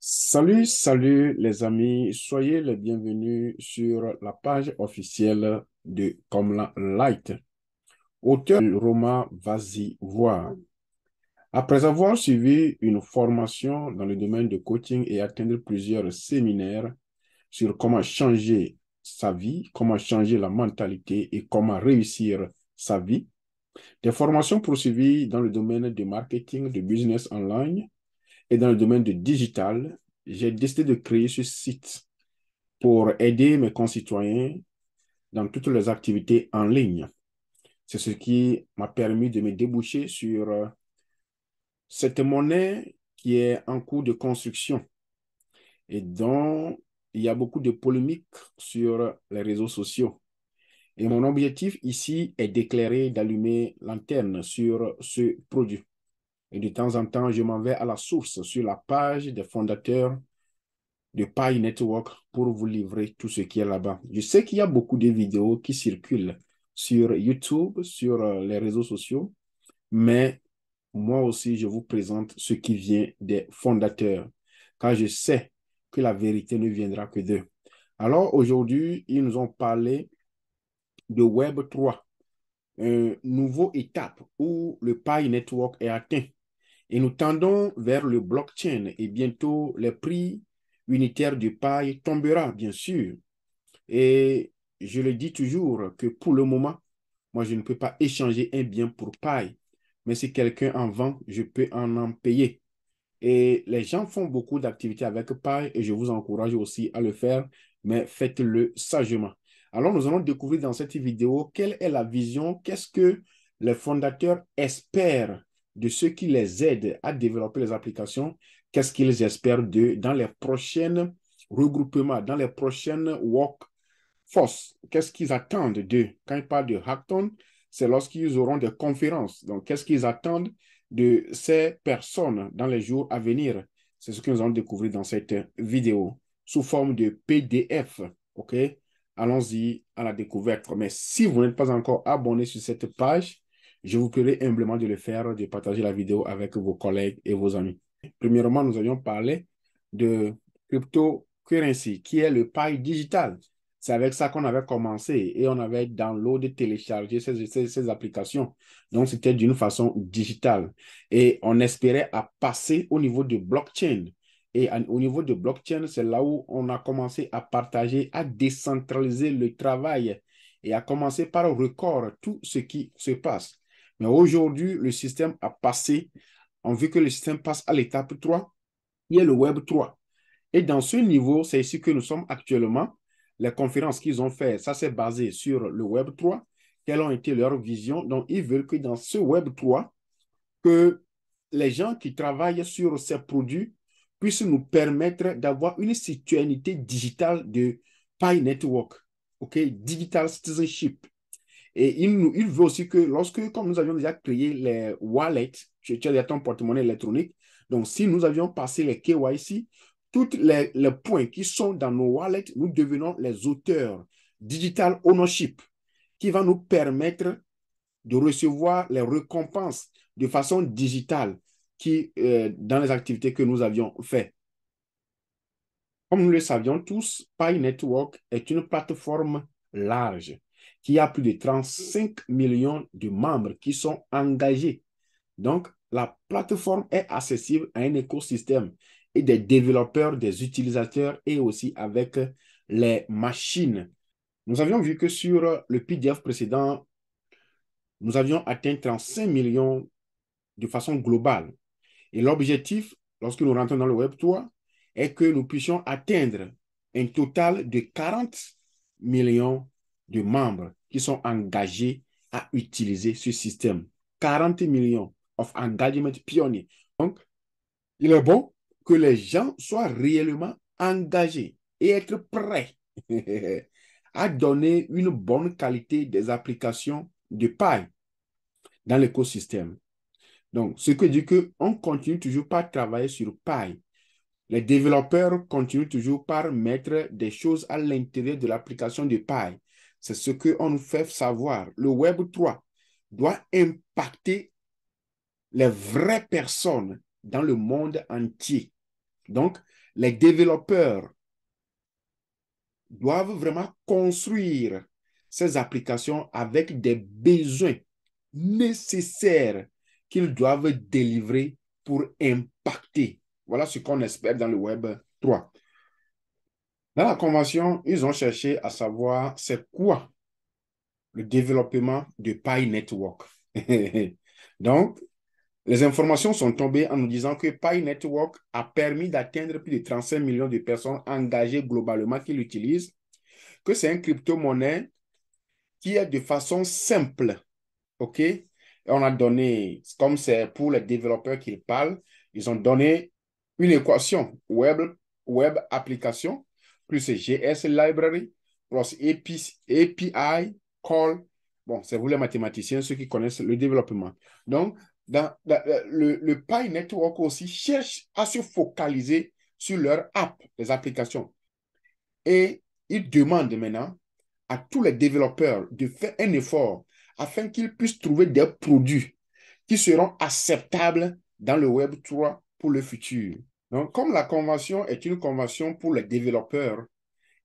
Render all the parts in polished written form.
Salut les amis, soyez les bienvenus sur la page officielle de Comla Light, auteur du roman Vas-y voir. Après avoir suivi une formation dans le domaine de coaching et atteindre plusieurs séminaires sur comment changer sa vie, comment changer la mentalité et comment réussir sa vie, des formations poursuivies dans le domaine du marketing, de business en ligne et dans le domaine du digital, j'ai décidé de créer ce site pour aider mes concitoyens dans toutes les activités en ligne. C'est ce qui m'a permis de me déboucher sur cette monnaie qui est en cours de construction et dont il y a beaucoup de polémiques sur les réseaux sociaux. Et mon objectif ici est d'éclairer, d'allumer lanterne sur ce produit. Et de temps en temps, je m'en vais à la source sur la page des fondateurs de Pi Network pour vous livrer tout ce qui est là-bas. Je sais qu'il y a beaucoup de vidéos qui circulent sur YouTube, sur les réseaux sociaux, mais moi aussi, je vous présente ce qui vient des fondateurs, car je sais que la vérité ne viendra que d'eux. Alors aujourd'hui, ils nous ont parlé de Web 3, une nouvelle étape où le Pi Network est atteint. Et nous tendons vers le blockchain et bientôt les prix unitaires du paille tombera, bien sûr. Et je le dis toujours que pour le moment, moi, je ne peux pas échanger un bien pour paille. Mais si quelqu'un en vend, je peux en payer. Et les gens font beaucoup d'activités avec paille et je vous encourage aussi à le faire, mais faites-le sagement. Alors, nous allons découvrir dans cette vidéo quelle est la vision, qu'est-ce que les fondateurs espèrent de ceux qui les aident à développer les applications, qu'est-ce qu'ils espèrent dans les prochaines regroupements, dans les prochaines workforce, qu'est-ce qu'ils attendent d'eux. Quand ils parlent de hackathon, c'est lorsqu'ils auront des conférences. Donc, qu'est-ce qu'ils attendent de ces personnes dans les jours à venir? C'est ce que nous allons découvrir dans cette vidéo sous forme de PDF. OK? Allons-y à la découverte. Mais si vous n'êtes pas encore abonné sur cette page, je vous prierai humblement de le faire, de partager la vidéo avec vos collègues et vos amis. Premièrement, nous allions parler de cryptocurrency, qui est le paille digital. C'est avec ça qu'on avait commencé et on avait download, téléchargé ces applications. Donc, c'était d'une façon digitale. Et on espérait à passer au niveau de blockchain. Et au niveau de blockchain, c'est là où on a commencé à partager, à décentraliser le travail et à commencer par record tout ce qui se passe. Mais aujourd'hui, le système a passé, on veut que le système passe à l'étape 3, qui est le Web 3. Et dans ce niveau, c'est ici que nous sommes actuellement. Les conférences qu'ils ont faites, ça s'est basé sur le Web 3. Quelles ont été leurs visions? Donc, ils veulent que dans ce Web 3, que les gens qui travaillent sur ces produits puissent nous permettre d'avoir une citoyenneté digitale de Pi Network, OK? Digital citizenship. Et il veut aussi que lorsque, comme nous avions déjà créé les wallets, tu as déjà ton porte-monnaie électronique, donc si nous avions passé les KYC, tous les points qui sont dans nos wallets, nous devenons les auteurs digital ownership qui va nous permettre de recevoir les récompenses de façon digitale dans les activités que nous avions faites. Comme nous le savions tous, Pi Network est une plateforme large qui a plus de 35 millions de membres qui sont engagés. Donc, la plateforme est accessible à un écosystème et des développeurs, des utilisateurs et aussi avec les machines. Nous avions vu que sur le PDF précédent, nous avions atteint 35 millions de façon globale. Et l'objectif, lorsque nous rentrons dans le Web 3, est que nous puissions atteindre un total de 40 millions de membres qui sont engagés à utiliser ce système. 40 millions of engagement pionniers. Donc, il est bon que les gens soient réellement engagés et être prêts à donner une bonne qualité des applications de paille dans l'écosystème. Donc, ce que dit qu'on continue toujours par travailler sur Pi. Les développeurs continuent toujours par mettre des choses à l'intérieur de l'application de Pi. C'est ce qu'on nous fait savoir. Le Web 3 doit impacter les vraies personnes dans le monde entier. Donc, les développeurs doivent vraiment construire ces applications avec des besoins nécessaires qu'ils doivent délivrer pour impacter. Voilà ce qu'on espère dans le Web 3. Dans la convention, ils ont cherché à savoir c'est quoi le développement de Pi Network. Donc, les informations sont tombées en nous disant que Pi Network a permis d'atteindre plus de 35 millions de personnes engagées globalement qui l'utilisent, que c'est une crypto-monnaie qui est de façon simple. OK? Et on a donné, comme c'est pour les développeurs qu'ils parlent, ils ont donné une équation web application plus JS library plus API call. Bon, c'est vous les mathématiciens, ceux qui connaissent le développement. Donc, le Pi Network aussi cherche à se focaliser sur leur app, les applications. Et ils demandent maintenant à tous les développeurs de faire un effort afin qu'ils puissent trouver des produits qui seront acceptables dans le Web 3 pour le futur. Donc, comme la convention est une convention pour les développeurs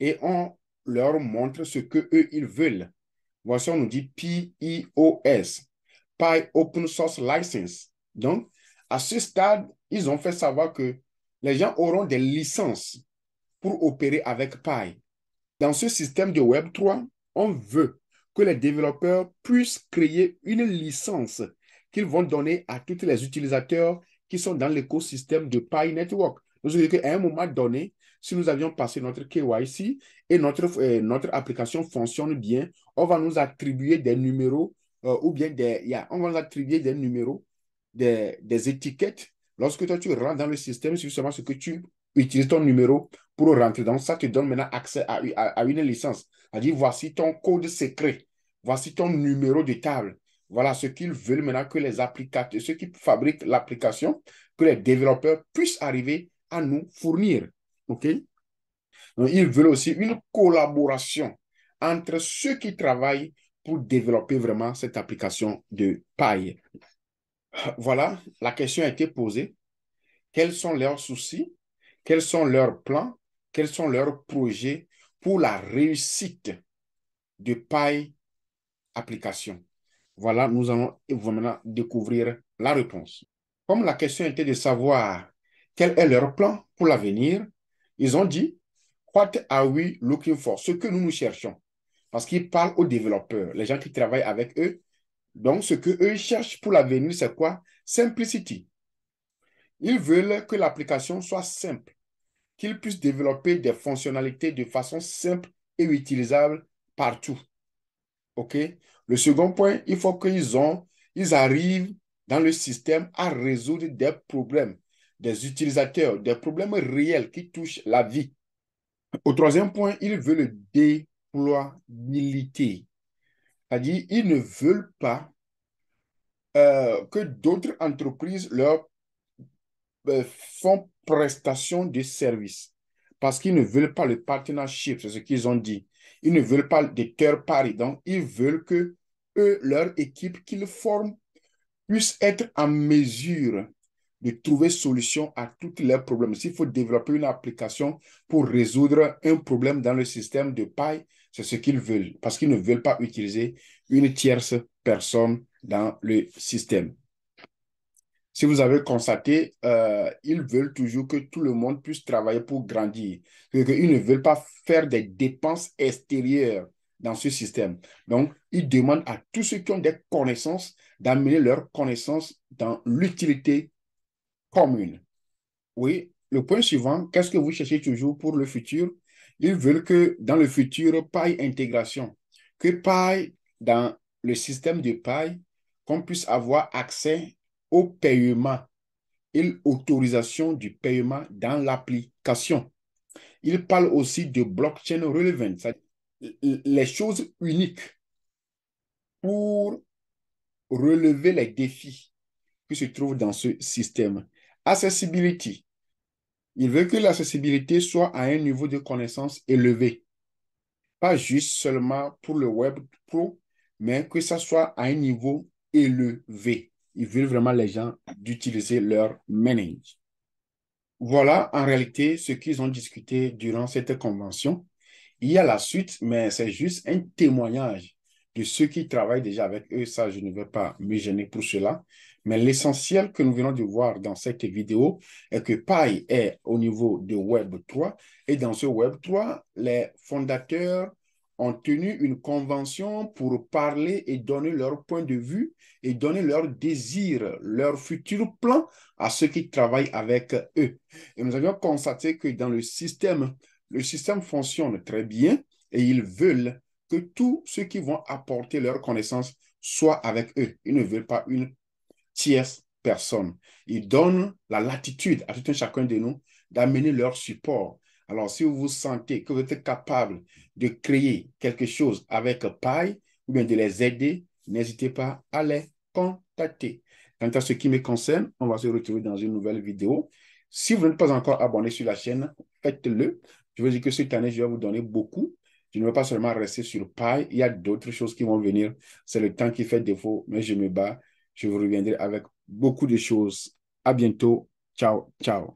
et on leur montre ce que eux ils veulent. Voici, on nous dit PEOS, Pi Open Source License. Donc, à ce stade, ils ont fait savoir que les gens auront des licences pour opérer avec Pi. Dans ce système de Web3, on veut que les développeurs puissent créer une licence qu'ils vont donner à tous les utilisateurs qui sont dans l'écosystème de Pi Network. Donc, je veux dire qu'à un moment donné, si nous avions passé notre KYC et notre application fonctionne bien, on va nous attribuer des numéros ou bien on va nous attribuer des numéros, des étiquettes. Lorsque toi, tu rentres dans le système, c'est justement ce que tu utilises ton numéro pour rentrer. Donc, ça te donne maintenant accès à une licence. C'est-à-dire, voici ton code secret, voici ton numéro de table. Voilà ce qu'ils veulent maintenant que les applicateurs, ceux qui fabriquent l'application, que les développeurs puissent arriver à nous fournir. OK? Donc, ils veulent aussi une collaboration entre ceux qui travaillent pour développer vraiment cette application de paille. Voilà, la question a été posée. Quels sont leurs soucis? Quels sont leurs plans? Quels sont leurs projets pour la réussite de Pi Application? Voilà, nous allons maintenant découvrir la réponse. Comme la question était de savoir quel est leur plan pour l'avenir, ils ont dit, what are we looking for? Ce que nous cherchons. Parce qu'ils parlent aux développeurs, les gens qui travaillent avec eux. Donc, ce que eux cherchent pour l'avenir, c'est quoi? Simplicity. Ils veulent que l'application soit simple, qu'ils puissent développer des fonctionnalités de façon simple et utilisable partout. OK? Le second point, il faut ils arrivent dans le système à résoudre des problèmes des utilisateurs, des problèmes réels qui touchent la vie. Au troisième point, ils veulent déployabilité. C'est-à-dire, ils ne veulent pas que d'autres entreprises leur font prestation de services parce qu'ils ne veulent pas le partnership, c'est ce qu'ils ont dit. Ils ne veulent pas de third party. Donc, ils veulent que eux, leur équipe qu'ils forment, puissent être en mesure de trouver solution à tous leurs problèmes. S'il faut développer une application pour résoudre un problème dans le système de paille, c'est ce qu'ils veulent, parce qu'ils ne veulent pas utiliser une tierce personne dans le système. Si vous avez constaté, ils veulent toujours que tout le monde puisse travailler pour grandir. Ils ne veulent pas faire des dépenses extérieures dans ce système. Donc, ils demandent à tous ceux qui ont des connaissances d'amener leurs connaissances dans l'utilité commune. Oui, le point suivant, qu'est-ce que vous cherchez toujours pour le futur? Ils veulent que dans le futur, paille intégration, que paille dans le système de paille, qu'on puisse avoir accès au paiement et l'autorisation du paiement dans l'application. Il parle aussi de blockchain relevant, les choses uniques pour relever les défis qui se trouvent dans ce système. Accessibility. Il veut que l'accessibilité soit à un niveau de connaissance élevé. Pas juste seulement pour le Web Pro, mais que ça soit à un niveau élevé. Ils veulent vraiment les gens d'utiliser leur manage. Voilà en réalité ce qu'ils ont discuté durant cette convention. Il y a la suite, mais c'est juste un témoignage de ceux qui travaillent déjà avec eux. Ça, je ne vais pas me gêner pour cela. Mais l'essentiel que nous venons de voir dans cette vidéo est que Pi est au niveau de Web 3. Et dans ce Web 3, les fondateurs ont tenu une convention pour parler et donner leur point de vue et donner leur désir, leur futur plan à ceux qui travaillent avec eux. Et nous avions constaté que dans le système fonctionne très bien et ils veulent que tous ceux qui vont apporter leurs connaissances soient avec eux. Ils ne veulent pas une tierce personne. Ils donnent la latitude à tout un chacun de nous d'amener leur support. Alors, si vous vous sentez que vous êtes capable de créer quelque chose avec Pi ou bien de les aider, n'hésitez pas à les contacter. Quant à ce qui me concerne, on va se retrouver dans une nouvelle vidéo. Si vous n'êtes pas encore abonné sur la chaîne, faites-le. Je veux dire que cette année, je vais vous donner beaucoup. Je ne vais pas seulement rester sur Pi, il y a d'autres choses qui vont venir. C'est le temps qui fait défaut, mais je me bats. Je vous reviendrai avec beaucoup de choses. À bientôt. Ciao, ciao.